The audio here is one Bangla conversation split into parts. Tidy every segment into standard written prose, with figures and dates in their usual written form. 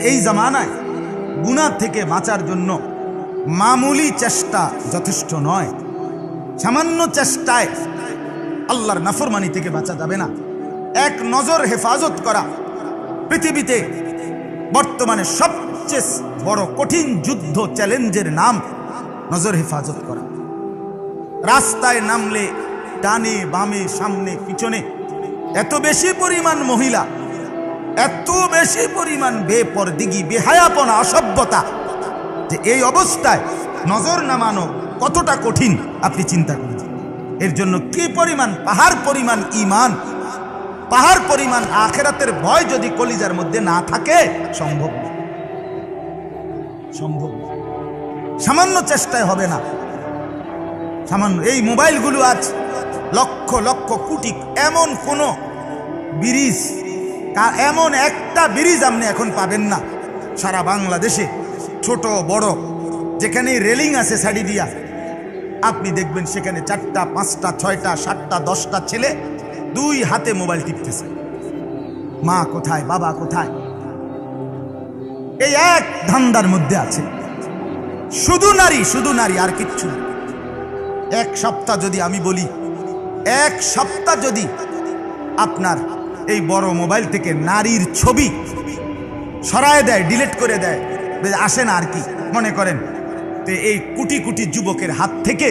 এই জামানায় গুনাহ থেকে বাঁচার জন্য মামুলি চেষ্টা যথেষ্ট নয়। সামান্য চেষ্টায় আল্লাহর নাফরমানি থেকে বাঁচা যাবে না। এক নজর হেফাজত করা পৃথিবীতে বর্তমানে সবচেয়ে বড় কঠিন যুদ্ধ, চ্যালেঞ্জের নাম নজর হেফাজত করা। রাস্তায় নামলে ডানে বামে সামনে পিছনে এত বেশি পরিমাণ মহিলা, এত বেশি পরিমাণ বেপরদিগি, বেহায়াপনা, অসভ্যতা, যে এই অবস্থায় নজর নামানো কতটা কঠিন আপনি চিন্তা করুন। এর জন্য কি পরিমাণ পাহাড় পরিমাণ ঈমান, পাহাড় পরিমাণ আখিরাতের ভয় যদি কলিজার মধ্যে না থাকে, সম্ভব সম্ভব সামান্য চেষ্টায় হবে না। সামান্য এই মোবাইলগুলো আজ লক্ষ লক্ষ কোটি, এমন কোন ব্রিজ, এমন একটা ব্রিজ আপনি এখন পাবেন না সারা বাংলাদেশে, ছোট বড় যেখানে রেলিং আছে সাইডে দিয়া, আপনি দেখবেন সেখানে 4টা 5টা 6টা 7টা 10টা ছেলে দুই হাতে মোবাইল টিপতেছে। মা কোথায়, বাবা কোথায়? এই এক ধান্দার মধ্যে আছে। শুধু নারী, শুধু নারী, আর কিচ্ছু না। এক সপ্তাহ যদি আমি বলি, এক সপ্তাহ যদি আপনার এই বড় মোবাইল থেকে নারীর ছবি সরায় দেয়, ডিলিট করে দেয়, আসে না আর কি মনে করেন, তো এই কোটি কোটি যুবকের হাত থেকে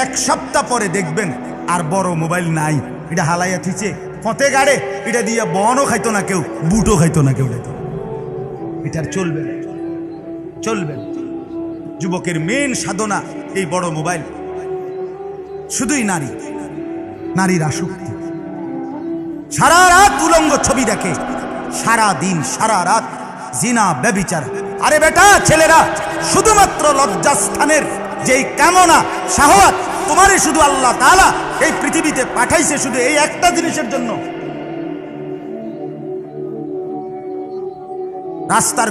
এক সপ্তাহ পরে দেখবেন আর বড় মোবাইল নাই। এটা হালাইয়া থিছে ফতে গাড়ে, এটা দিয়ে বনও খাইতো না কেউ, বুটও খাইতো না কেউ। এটার চলবে চলবে। যুবকের মেন সাধনা এই বড় মোবাইল, শুধুই নারী, নারীর আসক্তি। সারা রাত উলঙ্গ ছবি দেখে, সারা দিন সারা রাত জিনা ব্যভিচার। আরে বেটা ছেলেরা, শুধুমাত্র লজ্জাস্থানের যেই কামনা শাহওয়াত, তোমারই শুধু আল্লাহ তাআলা এই পৃথিবীতে পাঠাইছে শুধু এই একটা জিনিসের জন্য। রাস্তার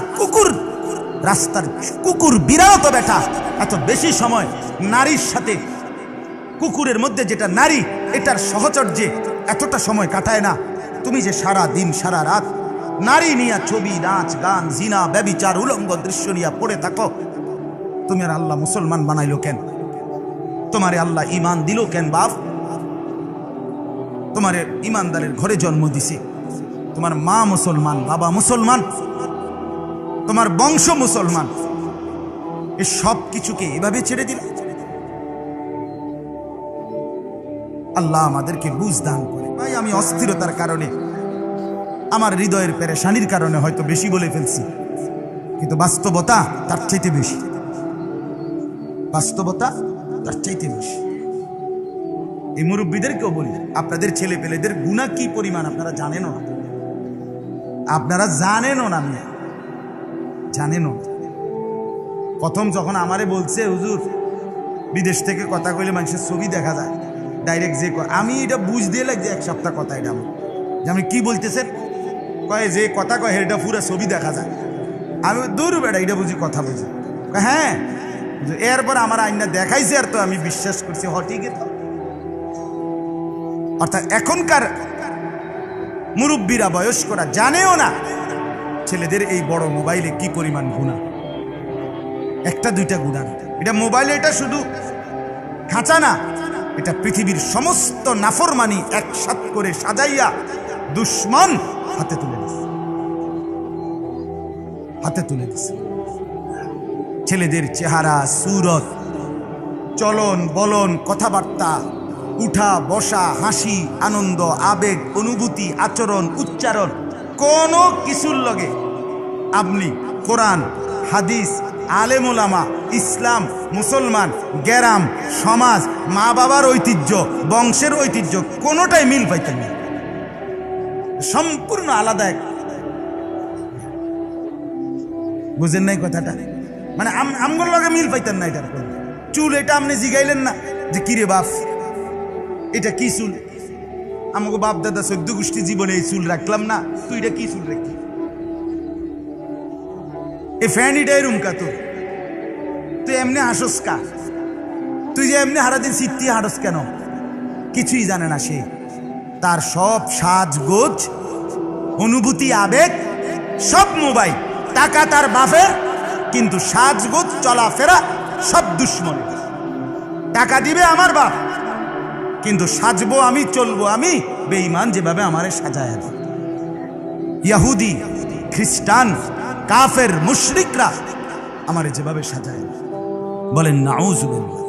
কুকুর বিড়াল তো বেটা এত বেশি সময় নারীর সাথে, কুকুরের মধ্যে যেটা নারী, এটার সহচর্যে এতটা সময় কাটায় না। তুমি যে সারা দিন সারা রাত নারী নিয়ে ছবি, নাচ, গান, জিনা, ব্যভিচার, উলঙ্গ দৃশ্য নিয়ে পড়ে থাকো, তুমি আর আল্লাহ মুসলমান বানাইলো কেন? তোমারে আল্লাহ ঈমান দিল কেন বাপ? তোমারে ঈমানদারের ঘরে জন্ম দিছে, তোমার মা মুসলমান, বাবা মুসলমান, তোমার বংশ মুসলমান, এই সব কিছুকে এভাবে ছেড়ে দিল। আল্লাহ আমাদেরকে বুঝ দান করে। ভাই আমি অস্থিরতার কারণে, আমার হৃদয়ের পেরেশানির কারণে হয়তো বেশি বলে ফেলছি, কিন্তু বাস্তবতা তার চাইতে বেশি, বাস্তবতা তার চাইতে বেশি। এই মুরব্বীদেরকেও বলি, আপনাদের ছেলে পেলেদের গুনাহ কি পরিমাণ আপনারা জানেনও না, আপনারা জানেনও না, জানেনও। প্রথম যখন আমারে বলছে হুজুর বিদেশ থেকে কথা কইলে মানুষের ছবি দেখা যায় ডাইরেক্ট, যে আমি এটা বুঝ দিয়ে লাগছে এক সপ্তাহ কথা, এটা আমার যে আপনি কি বলতেছেন, কয় যে কথা কয় এটা পুরো ছবি দেখা যায়। আমি দূর বেড়া, এটা বুঝি কথা বুঝি, হ্যাঁ। এরপর আমার আইনা দেখাইছে আর তো আমি বিশ্বাস করছি, ঠিকই তো। অর্থাৎ এখনকার মুরব্বীরা, বয়স্করা জানেও না ছেলেদের এই বড় মোবাইলে কি পরিমাণ গুনাহ। একটা দুইটা গুনাহ, এটা মোবাইলে, এটা শুধু খাঁচা না, এটা পৃথিবীর সমস্ত নাফরমানি একসাথ করে সাজাইয়া দুশ্মন হাতে তুলে দিচ্ছে, হাতে তুলে দিচ্ছে। ছেলেদের চেহারা, সুরত, চলন বলন, কথাবার্তা, উঠা বসা, হাসি, আনন্দ, আবেগ, অনুভূতি, আচরণ, উচ্চারণ, কোন কিছুর লগে আপনি কোরআন, হাদিস, আলেম ওলামা, ইসলাম, মুসলমান, গ্রাম, সমাজ, মা বাবার ঐতিহ্য, বংশের ঐতিহ্য, কোনোটাই মিল পাইতেন না। সম্পূর্ণ আলাদা এক। বুঝেন নাই কথাটা? মানে আমগুলোর লগে মিল পাইতেন না। এটার চুল, এটা আপনি জিগাইলেন না যে কিরে বাপ এটা কি চুল? আমাকে বাপ দাদা 14 গোষ্ঠী জীবনে এই চুল রাখলাম না, তুই এটা কি চুল রাখি? এ ফ্যানিটাই রুমকা তোর, তুই এমনি হাসস কা? তুই যে এমনি সারাদিন সিদ্ধি হাঁটস কেন? কিছুই জানে না সে। তার সব সাজগোজ, অনুভূতি, আবেগ সব মোবাইল। টাকা তার বাপের, কিন্তু সাজগোজ চলাফেরা সব দুশ্মনের। টাকা দিবে আমার বাপ, কিন্তু সাজবো আমি, চলবো আমি বেঈমান যেভাবে আমারে সাজায় দেয়। ইহুদি, খ্রিস্টান, কাফের, মুশরিকরা আমারে যেভাবে সাজায় দেয়। বলেন নাউজুবিল্লাহ।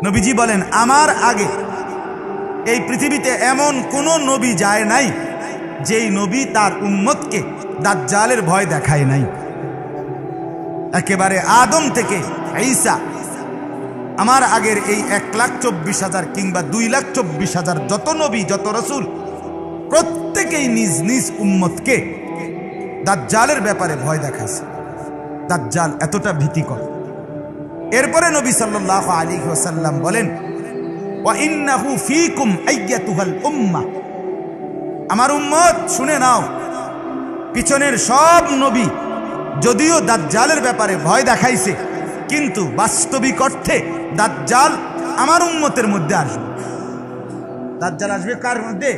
নবীজি বলেন আমার আগে এই পৃথিবীতে এমন কোন নবী যায় নাই যেই নবী তার উম্মতকে দাজ্জালের ভয় দেখায় নাই। একেবারে আদম থেকে ঈসা, আমার আগের এই 1,24,000 কিংবা 2,24,000 যত নবী, যত রাসূল, প্রত্যেকেই নিজ নিজ উম্মতকে দাজ্জালের ব্যাপারে ভয় দেখাইছে। দাজ্জাল এতটা ভীতিকর। এরপরে নবী সাল্লাল্লাহু আলাইহি ওয়াসাল্লাম বলেন, ওয়া ইন্নাহু ফীকুম আইয়াতুহাল উম্মাহ, আমার উম্মত শুনে নাও, পিছনের সব নবী যদিও দাজ্জালের ব্যাপারে ভয় দেখাইছে, কিন্তু বাস্তবিক অর্থে দাজ্জাল আমার উম্মতের মধ্যে আসবে। দাজ্জাল আসবে কার মধ্যে?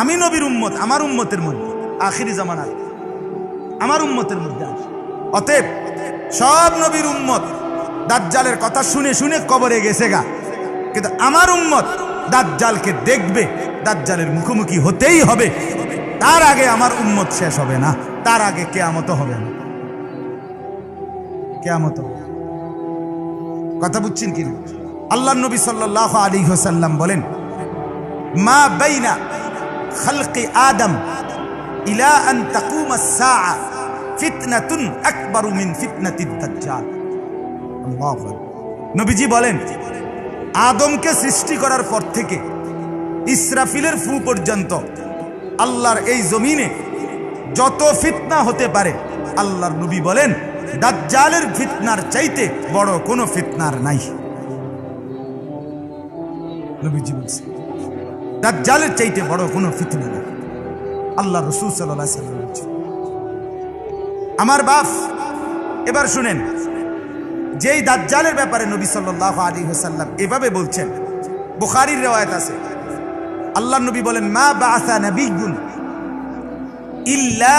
আমি নবীর উম্মত, আমার উম্মতের মধ্যে, আখিরি জামানার আমার উম্মতের মধ্যে আসবে। অতএব সব নবীর উম্মত দাজ্জালের কথা শুনে শুনে কবরে গেছে গা, কিন্তু আমার উম্মত দাজ্জালকে দেখবে, দাজ্জালের মুখোমুখি হতেই হবে। তার আগে আমার উম্মত শেষ হবে না, তার আগে কিয়ামত হবে না। কিয়ামত কথা বুঝছেন কি? আল্লাহর নবী সাল্লাল্লাহু আলাইহি ওয়াসাল্লাম বলেন, মা বাইনা খালকি আদম ইলা আন তাকুমা আস-সাআ ফিতনাতুন আকবারু মিন ফিতনাতিদ দাজ্জাল। আল্লাহু আকবার। নবীজি বলেন, আদমকে সৃষ্টি করার পর থেকে ইসরাফিলের ফু পর্যন্ত আল্লাহর এই জমিনে যত ফিতনা হতে পারে, আল্লাহর নবী বলেন দাজ্জালের ফিতনার চাইতে বড় কোনো ফিতনার নাই। নবীজি বলছেন দাজ্জালের চাইতে বড় কোনো ফিতনা নাই। আল্লাহ রাসূল সাল্লাল্লাহু আলাইহি ওয়াসাল্লাম বলছেন। আমার বাপ, এবার শুনেন, যেই দাজ্জালের ব্যাপারে নবী সাল্লাল্লাহু আলাইহি ওয়াসাল্লাম এভাবে বলছেন, বুখারীর riwayat আছে, আল্লাহর নবী বলেন, মা বাআসা নাবিয়্যুন ইল্লা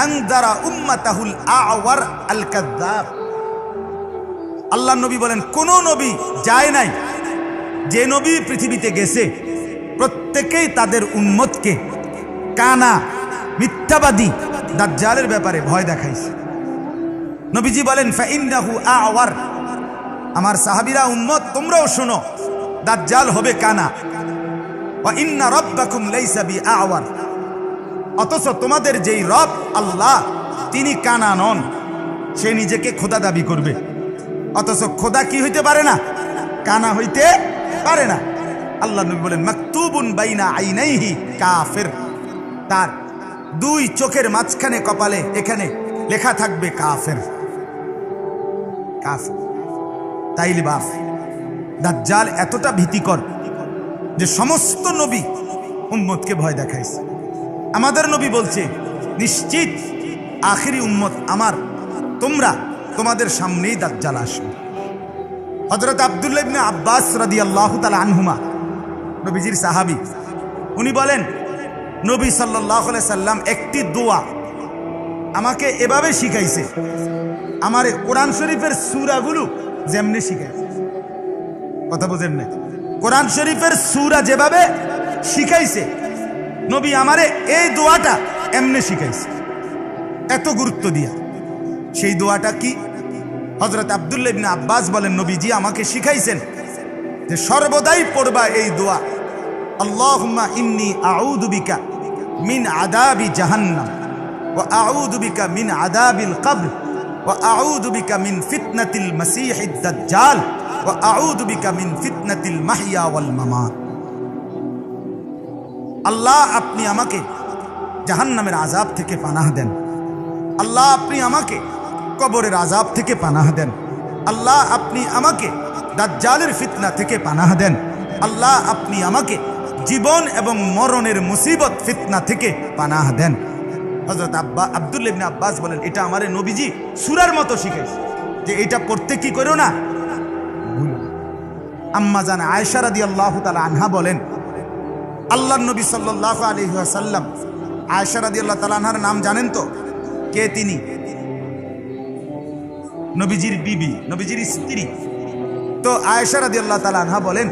আনযারা উম্মাতাহুল আ'ওয়ার আল কাযযাব। আল্লাহর নবী বলেন, কোন নবী যায় নাই, যে নবী পৃথিবীতে গেছে প্রত্যেকেই তাদের উম্মতকে কানা, মিথ্যাবাদী দাজ্জালের ব্যাপারে ভয় দেখাইছে। নবীজি বলেন, ফাইন্নাহু আ'ওয়ার, আমার সাহাবীরা, উম্মত তোমরাও শোনো, দাজ্জাল হবে কানা। ওয়া ইন্না রাব্বাকুম লাইসা বিআ'ওয়ার, অথচ তোমাদের যেই রব আল্লাহ তিনি কানা নন। সে নিজেকে খোদা দাবি করবে, অথচ খোদা কি হইতে পারে না? কানা হইতে পারে না। আল্লাহ নবী বলেন, মাকতুবুন বাইনা আইনাইহি কাফির, তার দুই চোখের মাঝখানে কপালে এখানে লেখা থাকবে কাফের। কাফের। তাইলে বাপ, দাজ্জাল এতটা ভীতিকর যে সমস্ত নবী উম্মতকে ভয় দেখাইছে। আমাদের নবী বলছে, নিশ্চিত আখিরি উম্মত আমার, তোমরা তোমাদের সামনেই দাজ্জাল আসবে। হযরত আব্দুল্লাহ ইবনে আব্বাস রাদিয়াল্লাহু তাআলা আনহুমা, নবীজির সাহাবী, উনি বলেন, নবী সাল্লাল্লাহু আলাইহি সাল্লাম একটি দোয়া আমাকে এভাবে শিখাইছে, আমার কোরআন শরীফের সূরাগুলো যেমনি শিখাইছে। কথা বুঝেন না? কোরআন শরীফের সূরা যেভাবে শিখাইছে, নবী আমারে এই দোয়াটা এমনি শিখাইছে, এত গুরুত্ব দিয়া। সেই দোয়াটা কি? হযরত আব্দুল্লাহ ইবনে আব্বাস বলেন, নবীজি আমাকে শিখাইছেন যে সর্বদাই পড়বা এই দোয়া, আল্লাহুম্মা ইন্নী আউযু বিকা মিন আযাবি জাহান্নাম ওয়া আউযু বিকা মিন আযাবিল কবর ওয়া আউযু বিকা মিন ফিতনাতিল মাসীহিদ দাজ্জাল ওয়া আউযু বিকা মিন ফিতনাতিল মাহইয়া ওয়াল মামাত। আল্লাহ, আপনি আমাকে জাহান্নামের আযাব থেকে পানাহ দেন। আল্লাহ, আপনি আমাকে কবরের আযাব থেকে পানাহ দেন। আল্লাহ, আপনি আমাকে দাজ্জালের ফিতনা থেকে পানাহ দেন। আল্লাহ, আপনি আমাকে জীবন এবং মরণের মুসিবত ফিতনা থেকে পানাহ দেন। হযরত আব্দুল্লাহ ইবনে আব্বাস বলেন, এটা আমারে নবীজি সূরার মতো শিখাইছে যে এটা পড়তে কি করো না। আম্মা জান আয়েশা রাদিয়াল্লাহু তাআলা আনহা বলেন, আল্লাহর নবী সাল্লাল্লাহু আলাইহি ওয়াসাল্লাম, আয়েশা রাদিয়াল্লাহু তাআলা আনহার নাম জানেন তো? কে তিনি? নবীজির বিবি, নবীজির স্ত্রী। তো আয়েশা রাদিয়াল্লাহু তাআলা আনহা বলেন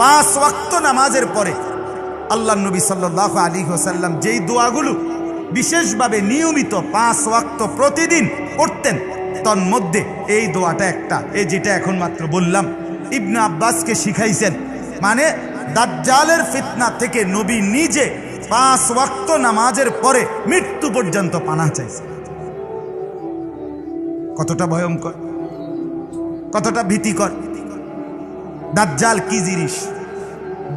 5 ওয়াক্ত নামাজের পরে আল্লাহ নবী সাল্লাল্লাহু আলাইহি ওয়াসাল্লাম যেই দোয়াগুলো বিশেষভাবে নিয়মিত 5 ওয়াক্ত প্রতিদিন পড়তেন, তন্মধ্যে এই দোয়াটা একটা, এই যেটা এখন মাত্র বললাম, ইবনে আব্বাসকে শিখাইছেন। মানে দাজ্জালের ফিতনা থেকে নবী নিজে 5 ওয়াক্ত নামাজের পরে মৃত্যু পর্যন্ত পানাহ চাইছেন। কতটা ভয়ঙ্কর, কতটা ভীতিকর। দাজ্জাল কি জিনিস?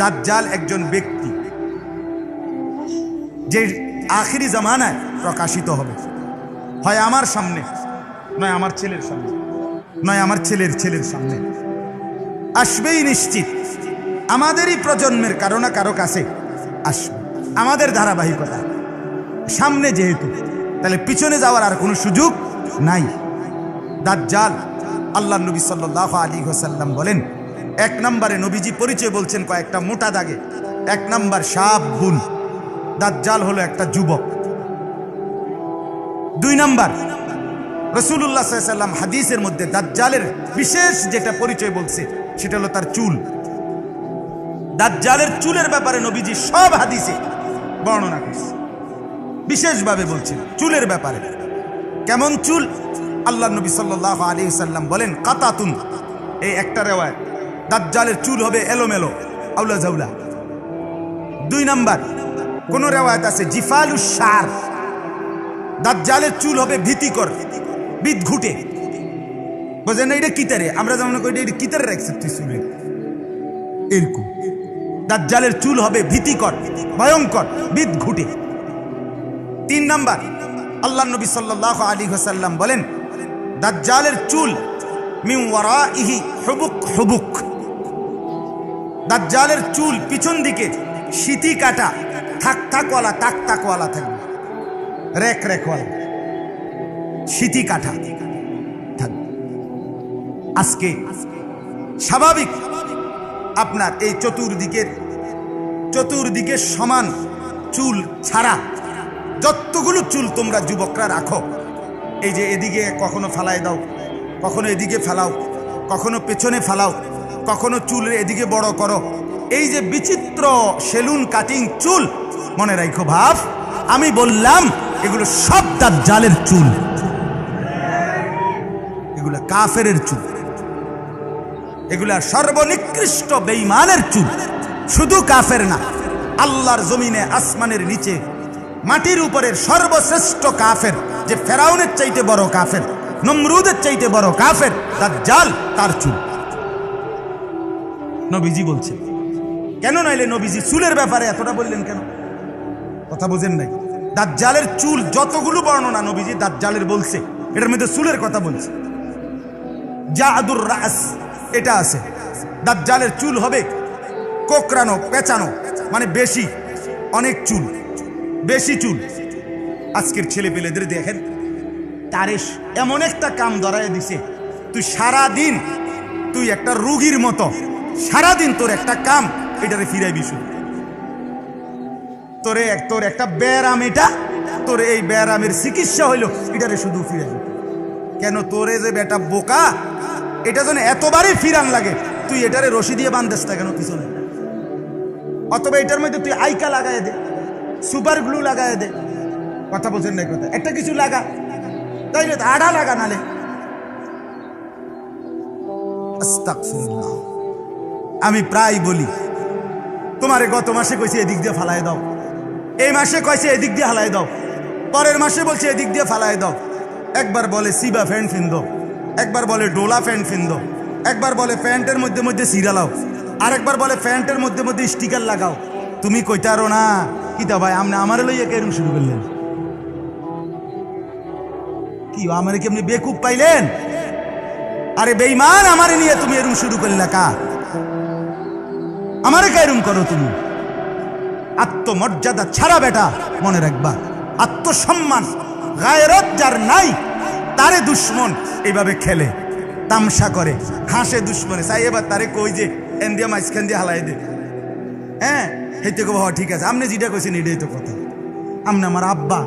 দাজ্জাল একজন ব্যক্তি যে আখিরি জামানায় প্রকাশিত হবে, হয় আমার সামনে, নয় আমার ছেলের সামনে, নয় আমার ছেলের ছেলের সামনে। আসবেই নিশ্চিত, আমাদেরই প্রজন্মের কারো না কারো কাছে আসবে, আমাদের ধারাবাহিকতা সামনে যেহেতু, তাহলে পিছনে যাওয়ার আর কোনো সুযোগ নাই। দাজ্জাল, আল্লাহ নবী সাল্লাল্লাহু আলাইহি ওয়াসাল্লাম বলেন, 1 নম্বরে নবীজি পরিচয় বলছেন কয়েকটা মোটা দাগে। 1 নম্বর শাবুন, দাজ্জাল হলো একটা যুবক। 2 নম্বর রাসূলুল্লাহ সাল্লাল্লাহু আলাইহি ওয়াসাল্লাম হাদিসের মধ্যে দাজ্জালের বিশেষ যেটা পরিচয় বলছে সেটা হলো তার চুল। দাজ্জালের চুলের ব্যাপারে নবীজি সব হাদিসে বর্ণনা করছে, বিশেষভাবে বলছেন চুলের ব্যাপারে। কেমন চুল? আল্লাহ নবী সাল্লাল্লাহু আলাইহি ওয়াসাল্লাম বলেন কাতাতুন, এই একটা রিওয়ায়াত, দাজ্জালের চুল হবে এলোমেলো, আউলা জাউলা। 2 নম্বর কোন রিওয়ায়াত আছে জিফালুশ শার, দাজ্জালের চুল হবে ভীতিকর, বিদঘুটে। বুঝেন না? এটা কিতারে আমরা যেমন কই এটা কিতারে রাখছে তুই চুলে এরকম। দাজ্জালের চুল হবে ভীতিকর, ভয়ঙ্কর, বিদঘুটে। 3 নম্বর আল্লাহ নবী সাল্লাল্লাহু আলাইহি ওয়াসাল্লাম বলেন দাজ্জালের চুল মিন ওয়ারাইহি হুবুক হুবুক, দাজ্জালের চুল পিছন দিকে সিটি কাটা, থাক থাকওয়ালা, তাক তাকওয়ালা থাকবে, রেক রেকওয়ালা, সিটি কাটা থাকবে। আজকে স্বাভাবিক আপনার এই চতুর্দিকে সমান চুল ছাড়া যতগুলো চুল তোমরা যুবকরা রাখো, এই যে এদিকে কখনো ফালাই দাও, কখনো এদিকে ফেলাও, কখনো পেছনে ফেলাও, কখনো চুলের এদিকে বড় করো, এই যে বিচিত্র সেলুন কাটিং চুল, মনে রাখো ভাব, আমি বললাম এগুলো সব দাজ্জালের চুল, এগুলো কাফেরের চুল, এগুলা সর্বনিকৃষ্ট বেঈমানের চুল। শুধু কাফের না, আল্লাহর জমিনে আসমানের নিচে মাটির উপরের সর্বশ্রেষ্ঠ কাফের, যে ফেরাউনের চাইতে বড় কাফের, নমরুদের চাইতে বড় কাফের দাজ্জাল, তার চুল। নবীজি বলছেন কেন, নাইলে নবীজি চুলের ব্যাপারে এতটা বললেন কেন? কথা বুঝেন নাই? দাজ্জালের চুল যতগুলো বর্ণনা নবীজি দাজ্জালের বলছে, এটার মধ্যে চুলের কথা বলছে। জাদুর রাস এটা আছে, দাজ্জালের চুল হবে কোকড়ানো, পেঁচানো, মানে বেশি, অনেক চুল, বেশি চুল। আজকের ছেলে পেলেদের দেখেন, তারে এমন একটা কাম ধরায় দিছে, তুই সারাদিন, তুই একটা রোগীর মতো সারাদিন তোর একটা কাম, এটারে ফিরাইবি শুধু। তোর একটা ব্যারাম, এটা তোর এই ব্যারামের চিকিৎসা হইলো, এটারে শুধু ফিরাইবি। কেন? তোরে যে বেটা বোকা, এটা যেন এতবারই ফিরান লাগে, তুই এটারে রশি দিয়ে বান্ধেস না কেন পিছনে? অথবা এটার মধ্যে তুই আইকা লাগাই দে, সুপার গ্লু লাগাই দে। কথা বোঝেন না? কথা একটা কিছু লাগা, তাইলে আড়া লাগা, নালে আস্তাগফিরুল্লাহ। আমি প্রায় বলি, তোমারে গত মাসে কইছে এদিক দিয়ে ফালাই দাও, এই মাসে কইছে এদিক দিয়ে হালাই দাও, পরের মাসে বলছে এদিক দিয়ে ফালাই দাও। একবার বলে সিবা ফ্যান্ট ফিন্দো, একবার বলে ডোলা প্যান্ট ফিন্দো, একবার বলে প্যান্টের মধ্যে মধ্যে সিরা লাও, আরেকবার বলে প্যান্টের মধ্যে মধ্যে স্টিকার লাগাও। তুমি কইতারো না কিতা ভাই, আপনি আমারে লইয়া কেরম শুরু করলেন? কি আমারে কি আপনি বেকুব পাইলেন? আরে বেঈমান, আমারে নিয়ে তুমি এরম শুরু করলে কা? আমারে কেরম করো তুমি? আত্মমর্যাদা ছাড়া বেটা, মনে রাখবা, আত্মসম্মান গায়রত যার নাই, তারে দুশ্মন এইভাবে খেলে, তামসা করে, হাসে দুশ্মনে। চাই এবার তারে কই যে এন দিয়ে মাঝখান দিয়ে হালাই দে, হ্যাঁ এইতে কব, ঠিক আছে, আপনি যেটা কইছেন এটাই তো কথা, আপনি আমার আব্বা।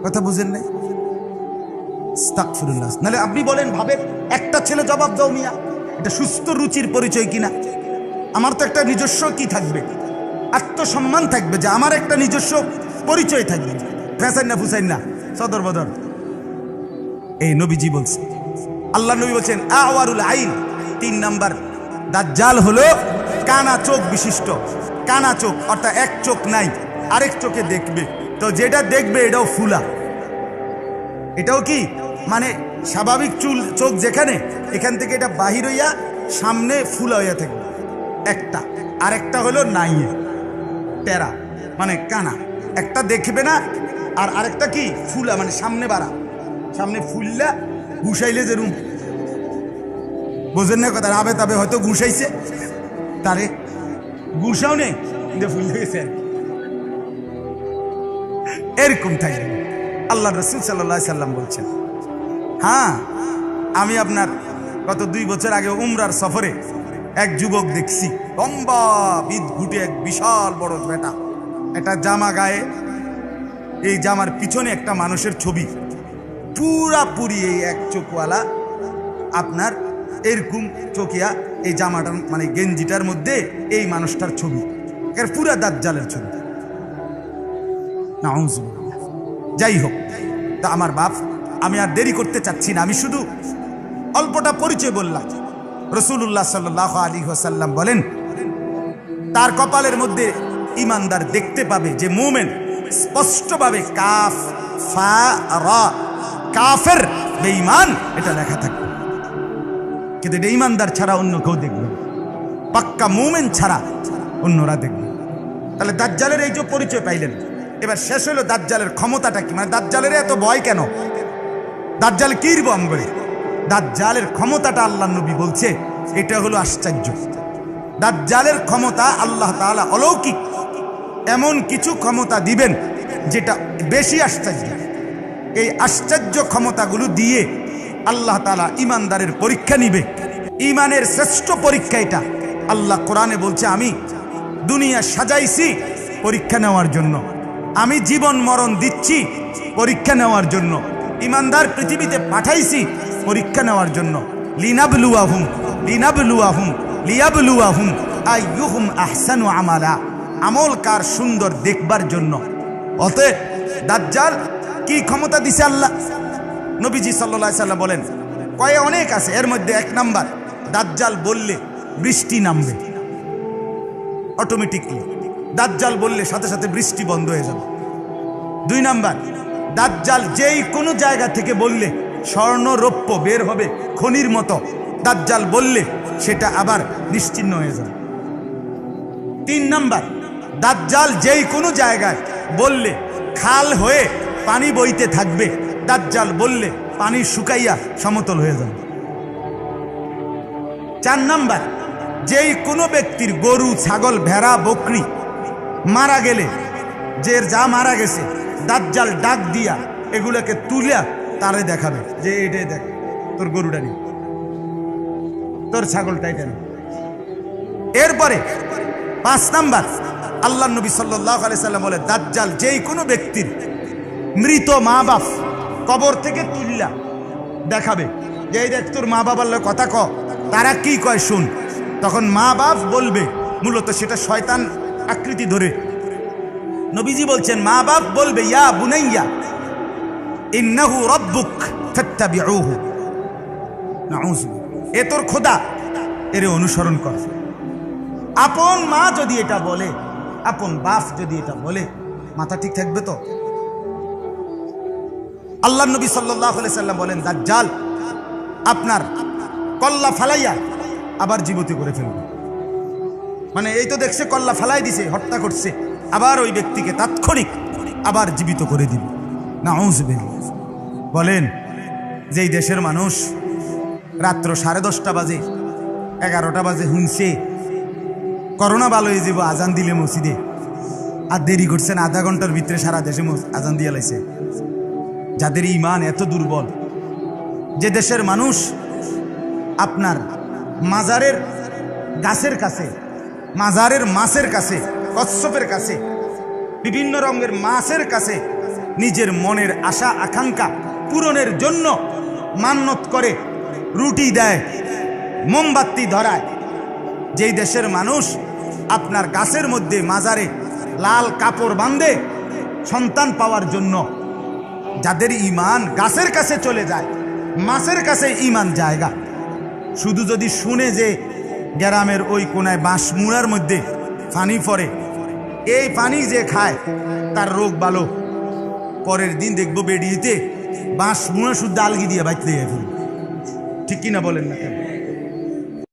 কথা বুঝেন নাই? আস্তাগফিরুল্লাহ। নাহলে আপনি বলেন, ভাবেন একটা ছেলে জবাব দাও মিয়া, এটা সুস্থ রুচির পরিচয় কিনা? আমার তো একটা নিজস্ব কি থাকবে, আত্মসম্মান থাকবে, যে আমার একটা নিজস্ব পরিচয় থাকবে, ফেসাইন না ফুসাইন না সদর বদর। এই নবীজি বলছে, আল্লাহ নবী বলছেন আওয়ারুল আইন, 3 নাম্বার দাজ্জাল হলো কানা চোখ বিশিষ্ট। কানা চোখ অর্থাৎ এক চোখ নাই, আরেক চোখে দেখবে। তো যেটা দেখবে এটাও ফুলা। এটাও কি মানে স্বাভাবিক চোখ যেখানে, এখান থেকে এটা বাহির হইয়া সামনে ফুলা হইয়া থাকবে একটা, আরেকটা হলো নাইয়ে টেরা মানে কানা। একটা দেখবে না, আর আরেকটা কি ফুলা মানে সামনে বাড়া, সামনে ফুললা ঘুষাইলে যেরুম, বোঝেন না কথা? আবে তবে হয়তো ঘুষাইছে, তারে ঘুষাও নেই, ফুল গেছে এরকম থাকবে। আল্লাহ রসুল সাল্লাল্লাহু আলাইহি সাল্লাম বলছেন, হ্যাঁ আমি আপনার গত 2 বছর আগে উমরার সফরে এক যুবক দেখছি, লম্বা বিদ ঘুটে এক বিশাল বড় বেটা, একটা জামা গায়ে, এই জামার পিছনে একটা মানুষের ছবি, পুরাপুরি এই এক চোখওয়ালা আপনার এরকম চোখিয়া, এই জামাটার মানে গেঞ্জিটার মধ্যে এই মানুষটার ছবি, এর পুরা দাজ্জালের ছবি। নাউযুবিল্লাহ। যাই হোক, তা আমার বাপ, আমি আর দেরি করতে চাচ্ছি না, আমি শুধু অল্পটা পরিচয় বললাম। রাসূলুল্লাহ সাল্লাল্লাহু আলাইহি ওয়াসাল্লাম বলেন, তার কপালের মধ্যে ইমানদার দেখতে পাবে যে মুমিন, স্পষ্টভাবে কাফ ফা রা, কাফের বেঈমান এটা লেখা থাকবে, কিন্তু এটা ইমানদার ছাড়া অন্য কেউ দেখবে, পাক্কা মুমিন ছাড়া অন্যরা দেখবে। তাহলে দাজ্জালের এই যে পরিচয় পাইলেন, এবার শেষ হলো দাজ্জালের ক্ষমতাটা কি, মানে দাজ্জালের এত ভয় কেন, দাজ্জাল কিরকম করে? দাজ্জালের ক্ষমতাটা আল্লাহ নবী বলছে, এটা হলো আশ্চর্য। দাজ্জালের ক্ষমতা আল্লাহ তাআলা অলৌকিক, এমন কিছু ক্ষমতা দিবেন যেটা বেশি আশ্চর্য। এই আশ্চর্য ক্ষমতাগুলো দিয়ে আল্লাহ তাআলা ইমানদারের পরীক্ষা নিবে। ইমানের শ্রেষ্ঠ পরীক্ষা এটা। আল্লাহ কোরআনে বলছে, আমি দুনিয়া সাজাইছি পরীক্ষা নেওয়ার জন্য, আমি জীবন মরণ দিচ্ছি পরীক্ষা নেওয়ার জন্য, ইমানদার পৃথিবীতে পাঠাইছি পরীক্ষা নেওয়ার জন্য। লিনাবলুয়াহুম লিনাবলুয়াহুম লিয়াবলুয়াহুম আইয়ুহুম আহসানু আমালা, আমল কার সুন্দর দেখবার জন্য। অতএব দাজ্জাল কি ক্ষমতা দিছে আল্লাহ? নবীজি সাল্লাল্লাহু আলাইহি সাল্লাম বলেন, কয়ে অনেক আছে, এর মধ্যে 1 নাম্বার, দাজ্জাল বললে বৃষ্টি নামবে অটোমেটিকলি। দাজ্জাল বললে সাথে সাথে বৃষ্টি বন্ধ হয়ে যাবে। 2 নাম্বার, দাজ্জাল যেই কোনো জায়গা থেকে বললে স্বর্ণ রৌপ্য বের হবে খনির মতো, দাজ্জাল বললে সেটা আবার নিশ্চিহ্ন হয়ে যাবে। 3 নাম্বার, দাজ্জাল যেই কোনো জায়গায় বললে খাল হয়ে পানি বইতে থাকবে, দাজ্জাল বললে পানি শুকাইয়া সমতল হয়ে যাবে। 4 নাম্বার, যেই কোনো ব্যক্তির গরু ছাগল ভেড়া বকরি মারা গেলে, যে যা মারা গেছে, দাজ্জাল ডাক দিয়া এগুলোকে তুলিয়া তারে দেখাবে যে এটাই দেখ, তোর গরুটা নি, তোর ছাগলটা এটা নি। এরপরে 5 নাম্বার, আল্লাহ নবী সাল্লাল্লাহু আলাইহি সাল্লাম বলে, দাজ্জাল যেই কোনো ব্যক্তির মৃত মা বাপ কবর থেকে তুলিয়া দেখাবে যে এই দেখ তোর মা বাবার কথা ক, তারা কি কয় শুন। তখন মা বাপ বলবে, মূলত সেটা শয়তান আকৃতি ধরে। নবীজি বলছেন, মা বাপ বলবে, ইয়া বুনাইয়া ইন্নাহু রাব্বুক ফাত্তাবিউহু, নাউযুবিল্লাহ, এ তোর খোদা, এর অনুসরণ কর। আপন মা যদি এটা বলে, আপন বাপ যদি এটা বলে, মাথা ঠিক থাকবে তো? আল্লাহ নবী সাল্লাল্লাহু আলাইহি সাল্লাম বলেন, দাজ্জাল আপনার কল্লা ফালাইয়া আবার জীবিত করে ফেলবে। মানে এই তো দেখছে কল্লা ফালাই দিছে, হত্যা করছে, আবার ওই ব্যক্তিকে তাৎক্ষণিক আবার জীবিত করে দিবে। নাউযুবিল্লাহ। বলেন, যেই দেশের মানুষ রাত্র 10:30 বাজে 11টা বাজে শুনছে করোনা ভালো হয়ে যাব আজান দিলে মসজিদে, আর দেরি করছেন, আধা ঘন্টার ভিতরে সারা দেশে আজান দিয়ে লাইছে। যাদের ইমান এত দুর্বল, যে দেশের মানুষ আপনার মাজারের গাছের কাছে, মাজারের মাছের কাছে, কচ্ছপের কাছে, বিভিন্ন রঙের মাছের কাছে নিজের মনের আশা আকাঙ্ক্ষা পূরণের জন্য মান্যত করে রুটি দেয়, মোমবাতি ধরায়। যেই দেশের মানুষ আপনার গাছের মধ্যে মাজারে লাল কাপড় বাঁধে সন্তান পাওয়ার জন্য, যাদের ইমান গাছের কাছে চলে যায়, মাছের কাছে ইমান জায়গা। শুধু যদি শুনে যে গ্রামের ওই কোনায় বাঁশমুড়ার মধ্যে পানি পড়ে, এই পানি যে খায় তার রোগ ভালো, পরের দিন দেখবো বেডিতে বাঁশমুড়া শুদ্ধ আলগি দিয়ে বাইতে, ঠিক কিনা বলেন না কেন?